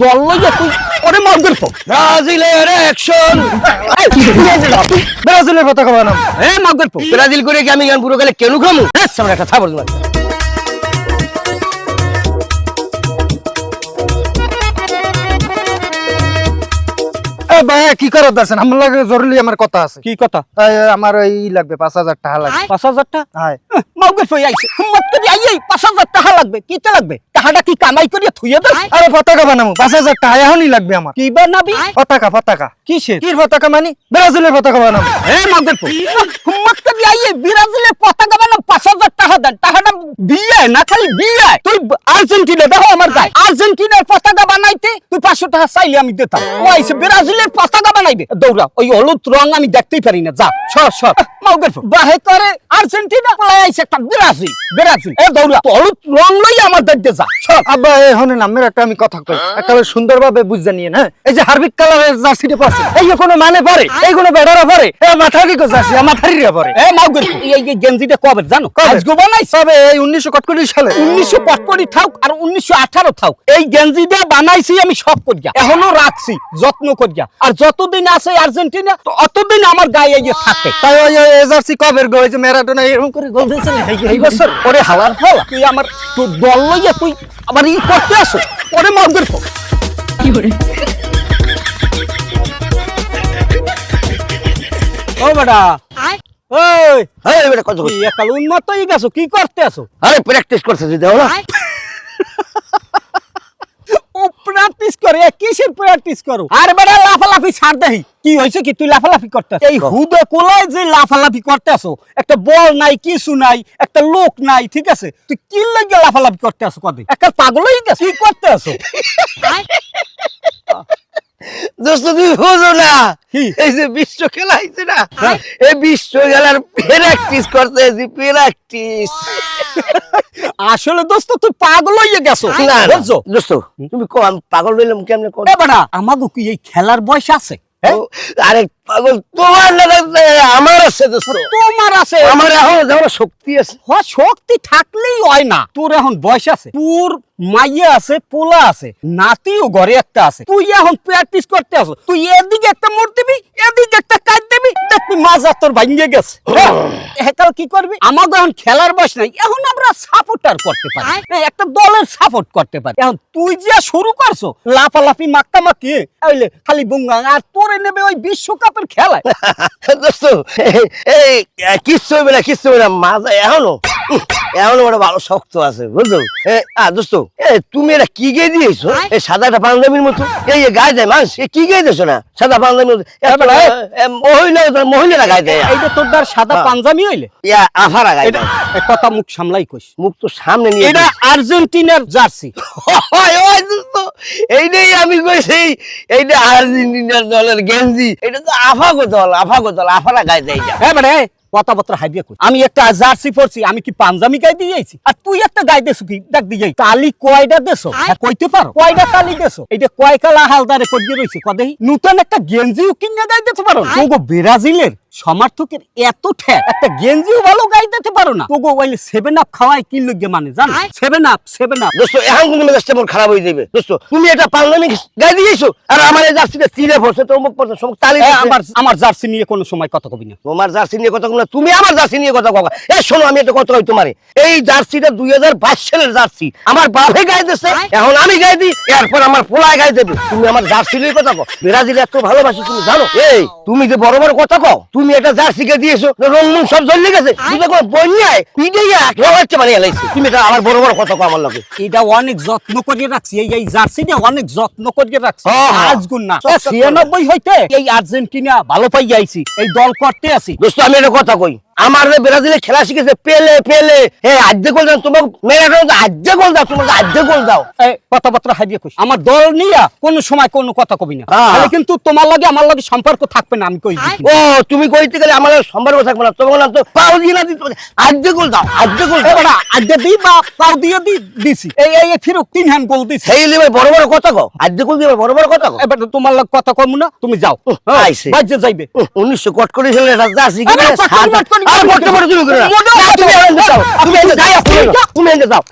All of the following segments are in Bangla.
দল লইয়া তুই ওরে মারবেন তো ব্রাজিলের অ্যাকশন ব্রাজিলের পতাকা বানাম মারবেন তো ব্রাজিল করে কি আমি গান পুরো গেলে কেন খামু সামনে একটা থাবর দিলাম ভাই কি করার দরকার আমার লাগে জরুরি আমার কথা আছে কি কথা? আমার এই লাগবে 5000 টাকা লাগবে 5000 টাকা? হ্যাঁ মাউগের ফই আইছে হিম্মত করে আইই 5000 টাকা লাগবে। কিটা লাগবে? টাকাটা কি কামাই করিয়া থুইয়া দাও? আরে পতাকা বানামু 5000 টাকা এখনই লাগবে আমার কি বানাবি? পতাকা কিসের? কি পতাকা মানে ব্রাজিলের পতাকা বানামু মাউগের ফই হিম্মত করে আইই ব্রাজিলের পতাকা বানাম 5000 টাকা দেন। টাকাটা বিয়ে না খালি বিয়ে। তুই আর্জেন্টিনা দেখো আমার গায় আর্জেন্টিনার পতাকা বানাইতে তুই 500 টাকা চাইলে আমি দিতাম। ও আইছে ব্রাজিলের পতাকা বানাইবে। দৌড়া ওই হলুদ রং আমি দেখতেই পারি না। যা সর মাউগের ফই বাহে করে আর্জেন্টিনা পলাই আইছে একটা ব্রাজিল এ দৌড়া তো হলুদ রং লই আমার দেখতে যা সর। আব্বা হনে নামের একটা আমি কথা কই একেবারে সুন্দরভাবে বুঝ জানিয়ে না এই যে হারবিক কালারের জার্সিটা পরছে এই কোনো মানে পরে এই কোনো বেড়ারা পরে এ মাথা কি জার্সি মাথারিরা পরে এ মাউগের এই যে গেঞ্জিটা কবে জানো? আজগো বানাইছে তবে এই 1941 সালে 1945 থাক আর 1918 থাক এই গেঞ্জিটা বানাইছি আমি সব করিয়া এখনো রাখছি যত্ন করিয়া। আর যতদিন আছে আর্জেন্টিনা তো অতদিন আমার গায়ে এই থাকে। তাই ওই জার্সি কবের গো এই যে ম্যারাডোনা এরকম করে গোল দিয়েছে না এই বছর ওরে হালার ফল তুই আমার তোর দল লইয়া তুই আবার ই করতে আসো ওরে মাউগের ফল ও বেটা ওই আরে বেটা কত তুই একাল উন্নত হয়ে গেছো কি করতে আসো? আরে প্র্যাকটিস করতে যদি দাও না ও প্র্যাকটিস করে কিসের প্র্যাকটিস করো? আরে বেটা লাফালাফি ছাড় দেহি কি হয়েছে কি তুই লাফালাফি করতে এই হুদে কোলায় যে লাফালাফি করতে আসো একটা বল নাই কিছু নাই একটা লোক নাই ঠিক আছে তুই কি লাগে লাফালাফি করতে আসো কবে একটা পাগল হয়ে গেছে কি করতে আসো? দোস্ত তুমি বুঝো না কি? এই যে বিশ্ব খেলা হইছে না এই বিশ্ব খেলার প্র্যাকটিস করতে প্র্যাকটিস আসলে দোস্ত তুই পাগল হয়ে গেছো না বুঝছো? দোস্ত তুমি কো আমি পাগল হইলাম কেমনে কো এ বেটা আমাগো কি এই খেলার বয়স আছে? আরে পাগল তোমার না আমার আছে দোস্ত তোমার আছে আমার এখন যেমন শক্তি আছে শক্তি থাকলেই হয় না। তোর এখন বয়স আছে তোর মাইয়া আছে পোলা আছে নাতিও ঘরে একটা আছে তুই এখন প্র্যাকটিস করতে আসো তুই এদিকে একটা মোড় দিবি এদিকে একটা কাট দিবি দেখবি মাজা তোর ভাঙিয়ে গেছে। একাল কি করবি? আমাদের এখন খেলার বয়স নাই এখন আমরা সাপোর্টার করতে পারি একটা দলের সাপোর্ট করতে পারি। এখন তুই যে শুরু করছো লাফালাফি মাক্কামাক্কি আইলে খালি বুঙ্গা আর তোরে নেবে ওই বিশ্বকাপের খেলায়। দোস্ত এই কিচ্ছু হইবে না মাজা এখনো বড় ভালো শক্ত আছে বুঝছো? দোস্ত তুমি এটা কি গিয়ে দিয়েছো এই সাদা একটা পাঞ্জাবির মতো এই গায়ে দেয় মানুষ কি গিয়ে দিয়েছো না সাদা পাঞ্জাবির মতো মহিলারা গায়ে দেয় এইটা তোর দ্বার সাদা পাঞ্জাবি হইলে আফারা গায়ে দেয় কথা মুখ সামলাই কইস মুখ তো সামনে নিয়ে এটা আর্জেন্টিনার জার্সি এইটাই আমি কইছি এইটা আর্জেন্টিনার দলের গেঞ্জি এটা তো আফাগো দল আফারা গায়ে দেয় হ্যাঁ মানে কথাবার্তা হাইবিয়া কই আমি একটা জার্সি পরছি আমি কি পাঞ্জাবি গায়ে দিয়ে যাইছি আর তুই একটা গায়ে দেছো কি দেখ দিয়ে যাই তালি কয়টা দেছো কইতে পারো কয়টা তালি দেছো এইটা কয় কালা হালদারে কইয়ে রইছে কদেই নতুন একটা গেঞ্জিও কিনে গায়ে দিতে পারো না তোগো ব্রাজিলের সমর্থকের এত ঠেক একটা গেঞ্জিও ভালো গায়ে দিতে পারো না তোগো ওইলে 7 আপ খাওয়াই কি লগে মানে জানো 7 আপ দোস্ত এখন কিন্তু মেজাজটা মোর খারাপ হয়ে যাবে দোস্ত তুমি এটা পাঞ্জাবি গায়ে দিয়েছো আর আমার এই জার্সিটা চিরে পড়ছে তো মুখ পড়ছে সব তালি আমার জার্সি নিয়ে কোনো সময় কথা কবি না তোমার জার্সি নিয়ে কথা বলনা তুমি আমার জার্সি নিয়ে কথা কও এই শোনো আমি একটা কথা কই তোমারে এই জার্সিটা 2022 সালের জার্সি আমার বাপে গায়ে দিয়েছে এখন আমি গায়ে দিই এরপর আমার পোলায় গায়ে দেবে তুমি আমার জার্সি নিয়ে কথা কও ব্রাজিল এত ভালোবাসি তুমি জানো এই তুমি যে বড় বড় কথা কও তুমি এটা জার্সি কে দিয়েছো রংমুং সব জ্বলে গেছে তুমি কোন বন্যায় পিডিয়া রওয়াচ্ছে বানিয়ে লাইছে তুমি এটা আমার বড় বড় কথা কও আমার লগে এটা অনেক যত্ন করে রাখছি এই জার্সিটা অনেক যত্ন করে রাখছি আজ গুণ না 96 হইতে এই আর্জেন্টিনা ভালো পাই যাইছি এই দল করতে আছি দোস্ত আমি একটা কথা কই আমার ব্রাজিলে খেলা শিখেছে পেলে আজ্জে গোল দাও তোমার মেরাডোনা আজ্জে গোল দাও তোমার আজ্জে গোল দাও কথাবার্তা হাইবিয়া কইস আমার দল নিয়া কোন সময় কোনো কথা কবি না তাহলে কিন্তু তোমার লাগে আমার লাগে সম্পর্ক থাকবে না আমি কই ও তুমি কইতে গেলে আমার সম্পর্ক থাকবে না তোমার নাম তো পাও দিয়ে না দিতে আজ্জে গোল দাও আজ্জে গোল দাও এবারে আজ্জে দিই বা পাও দিয়ে দিছি এই ফিরো 3 হ্যান্ড গোল দিছি সেই লেবে বড় বড় কথা কও আজ্জে গোল দিয়ে বড় বড় কথা কও এবারে তোমার লাগে কথা কম না তুমি যাও আইছে বাজে যাইবে 1900 কট করে ছেলে রাজা আসি কি আর বড় বড় তুমি করে তুমি এনে যাও তুমি এনে যাও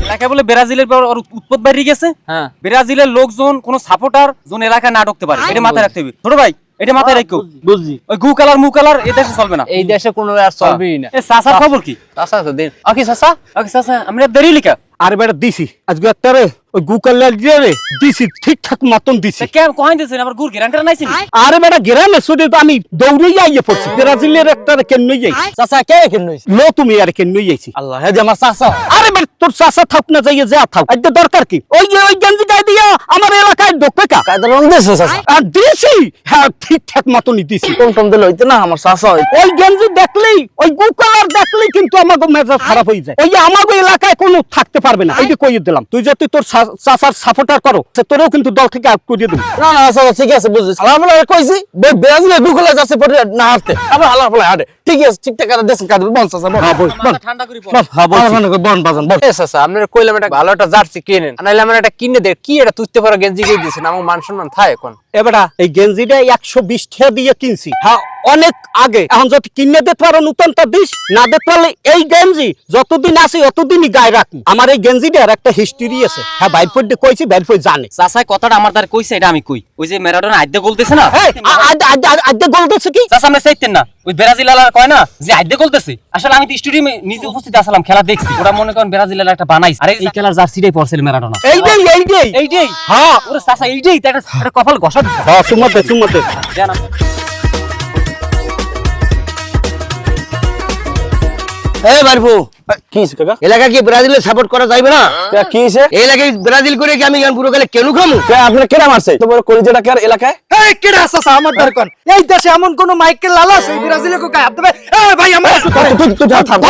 এলাকায় বলে ব্রাজিলের ওর উৎপত্তি বাইরে গেছে। হ্যাঁ ব্রাজিলের লোকজন কোন সাপোর্টার জোন এলাকায় না ঢুকতে পারে, এটা মাথায় রাখতে হবে ছোট ভাই, এটা মাথায় রাখো। বুঝছি। ওই গু কালার মু কালার এই দেশে চলবে না। এই দেশে কোনো আর চলবেই না। এ চাচার খবর কি? চাচা তো দিন আকি চাচা আগে চাচা আমরা দেরি লিখা আর বেটা দিছি আজকে একটা রে ওই গুকাল্লার দিয়ে রে দিছি ঠিকঠাক মতন দিছি। কেন কহাই দিছেন আবার গুর গ্যারান্টার নাইছেন? আরে বেটা গ্রামে শুধু তো আমি দৌড়েই আইয়ে পড়ছি ব্রাজিলের একটা কেনই যাইছি। চাচা কে কেন হইছে? লো তুমি আর কেনই যাইছি। আল্লাহ হে যে আমার চাচা। আরে বেটা তোর চাচা থাক না যাইয়ে যা থাক, আজকে দরকার কি? ওই যে ওই গেঞ্জি গায়ে দিয়া আমার এলাকায় ঢুকবে কা? কায়দা রং দিছে চাচা। আর দিছি, হ্যাঁ ঠিকঠাক মতনই দিছি। কোন টম দিল হইতো না আমার চাচা হইতো। ওই গেঞ্জি দেখলেই ওই গুকালার দেখলেই কিন্তু আমাকে মেজাজ খারাপ হয়ে যায়। ওই যে আমাকে এলাকায় কোনো থাকতে পারবে না, এই যে কইয়ে দিলাম। তুই যদি তোর চাচার সাপোর্টার করো তোরেও কিন্তু দল থেকে আউট করিয়ে দেবো। না না চাচা ঠিক আছে বুঝছি। আলামলা কইছি ব্রাজিলে গুগলে যাচ্ছে পরে না হাঁটতে আবার আলামলা হাঁটে। ঠিক আছে ঠিকঠাক করে দেন কাজ বল চাচা বল। হ্যাঁ বল বল ঠান্ডা করি পড়। হ্যাঁ বল বল বাজান বল। এ চাচা আপনারা কইলাম একটা ভালো একটা জার্সি কিনেন, নাইলে আমরা এটা কিনে দে। কি এটা তুইতে পারো গেঞ্জি কিনে দিয়েছেন, আমার মান সম্মান থাকে এখন। এবারে এই গেঞ্জিটা 120 টাকা দিয়ে কিনছি, হ্যাঁ অনেক আগে। এখন যদি কিনে দিতে পারো নতুনটা দিস, না দিতে পারলে এই গেঞ্জি যতদিন আছে অতদিনই গায়ে রাখি। আমার এই গেঞ্জিটার একটা হিস্টরি আছে, হ্যাঁ বাইরপর দিয়ে কইছি, বাইরপর জানে। চাচাই কথাটা আমার দ্বারা কইছে, এটা আমি কই। ওই যে ম্যারাডোনা আইদে গোলতেছে না, আজকে গোল দিচ্ছে কি? চাচা আমরা চাইতেন না ওই ব্রাজিল আলার কয় না যে আইদে গোলতেছে। আসলে আমি তো স্টেডিয়ামে নিজে উপস্থিত আসলাম, খেলা দেখছি। ওরা মনে করেন ব্রাজিল আলার একটা বানাইছে, আরে এই খেলার জার্সিটাই পরছিল ম্যারাডোনা। এইটাই এইটাই হ্যাঁ ওরে চাচা এইটাই তো একটা কপাল ঘষা দিছে। হ্যাঁ সুমতে জানা এই বারবু কি হইছে কাকা? এলাকা কি ব্রাজিলের সাপোর্ট করা যাইবে না? কি হইছে? এই এলাকায় ব্রাজিল করে কি আমি গান পুরো গেলে কেন খামু? আপনি কেন মারছে? তোমার কলিজাটা কার এলাকায়? এই কেডা চাচা আমার দরকার? এই দেশে এমন কোন মাইকেল লালা আছে ব্রাজিলে কো গায়ে হাত দেবে? এই ভাই আমার তুই থাম।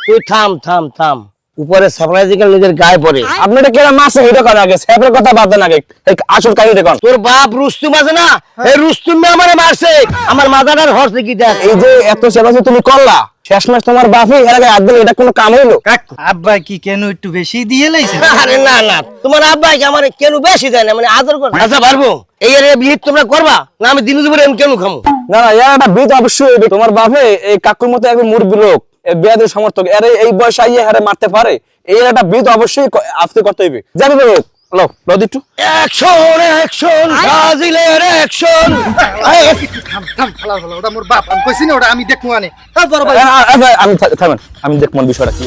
তুই থাম থাম থাম। উপরে সাপ্রাইজিক্যাল নিজের গায়ে পড়ে। আপনি এটা কেন মারছে এটা কর আগে, স্যাপের কথা বাদ দেন আগে। এই আসল কাহিনীটা কোন? তোর বাপ রুস্তুম আছে না, এই রুস্তুম আমারে মারছে, আমার মাথাটার হরছে কি দেখ। এই যে এত সেবা যে তুমি করলা, শেষমেশ তোমার বাপই এর আগে হাত দিল, এটা কোনো কাম হইলো? আব্বা কি কেন একটু বেশি দিয়ে লাইছে? আরে না না, তোমার আব্বাই কি আমার কেন বেশি দেয় না, মানে আদর করে। আচ্ছা পারবো এই এর বিয়ে তোমরা করবা না? আমি দিন দুপুরে কেন খামু? না না এর একটা বিত অবশ্যই হইবে। তোমার বাপে এই কাকুর মতো একজন মুরব্বী লোক, বিয়াদের সমর্থক, এর এই বয়স আইয়ে হারে মারতে পারে, এর একটা বিত অবশ্যই আফতে করতে হইবে। যাবে লোক লো লো দিটু অ্যাকশন অ্যাকশন ব্রাজিলের অ্যাকশন। থাম ফলা ওটা মোর বাপ, আমি কইছি না ওটা আমি দেখমু আনে। এই বড় ভাই আমি থামেন, আমি দেখব বিষয়টা কি।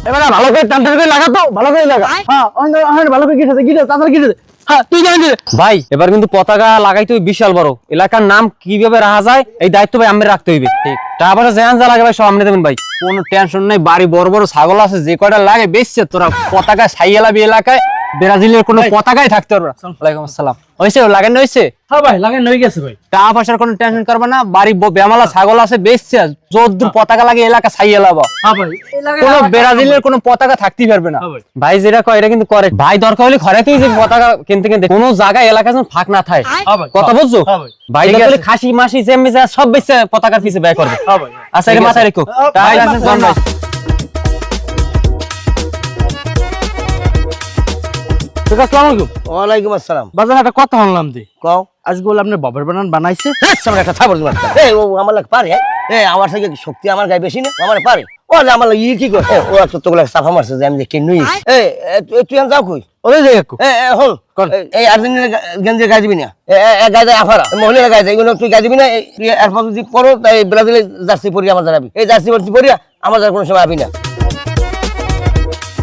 এবারে ভালো করে টান টান করে লাগা তো, ভালো করে লাগা। হ্যাঁ ভালো করে গিয়ে তাড়াতাড়ি গিয়ে হ্যাঁ তুই জানি ভাই এবার কিন্তু পতাকা লাগাইতে হবে বিশাল বড়। এলাকার নাম কিভাবে রাখা যায় এই দায়িত্ব ভাই আমরা রাখতে হইবে। ঠিক তারপরে জান যা লাগে ভাই সব আপনি দেবেন ভাই। কোনো টেনশন নাই, বাড়ি বড় বড় ছাগল আছে, যে কয়টা লাগে বেচছে তোরা পতাকা ছাইয়ালাবি এলাকায়। ব্রাজিলের কোনো পতাকাই থাকতে পারবে না। ওয়ালাইকুম আসসালাম। হইছে লাগানো হইছে? হ্যাঁ ভাই লাগানো হয়ে গেছে ভাই। টাকা পয়সার কোনো টেনশন করবে না, বাড়ি বেমালা ছাগল আছে বেচছে, যদ্দূর পতাকা লাগে এলাকা ছাইয়ালাবা। হ্যাঁ ভাই কোনো ব্রাজিলের কোনো পতাকা থাকতেই পারবে না। ভাই যেটা কয় এটা কিন্তু করে। ভাই দরকার হলে ঘরে তুই যে পতাকা কিনতে কিনতে কোনো জায়গায় এলাকা যেন ফাঁক না থাকে। কথা বলছো ভাই? দরকার হলে খাসি মাসি জেমে যা সব বেচে পতাকার পিছে ব্যয় করবে। আচ্ছা এটা মাথায় রেখো। ওয়ালাইকুম আসসালাম। বাজার একটা কথা শুনলাম দি কও। আজকে বলে আপনার বাবার বানান বানাইছে। সামনে একটা থাবর দিবা। এই ও আমার লাগে পারে? এই আমার থেকে শক্তি আমার গায়ে বেশি না, আমার পারে। ও আমার লাগে কি করে? ও তো তোগুলা সাফা মারছে যে আমি দেখি নই। এই তুই আন যাও কই? ওরে যাই একটু হল এই আর্জেন্টিনা গেঞ্জি গায়ে দিবি না, গায়ে দেয় আফারা মহিলারা গায়ে দেয়, এগুলো তুই গায়ে দিবি না। এরপর যদি পরো তাই ব্রাজিলের জার্সি পরিয়া আমার যাবি, এই জার্সি পরিয়া আমার যার কোনো সময় আবি না।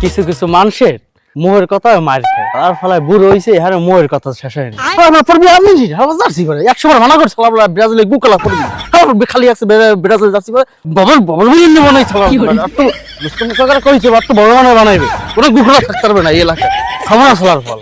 কিছু কিছু মানুষের মোহের কথা মার খায়, আর ফলে বুড়ো হইছে হারে মোহের কথা শেষ হয় না। আমার পড়বি আমি আমার জার্সি করে 100 বার মানা করছে বলা ব্রাজিলে গুকলা পড়বি, খালি আছে ব্রাজিল জার্সি করে ববল ববল বিলিয়ে বানাইছে। একটু মুসলিম সরকার কইছে একটু বড় বানাইবে, ওরা গুকলা থাকতে পারবে না এই এলাকায়। খবর আসলার ফল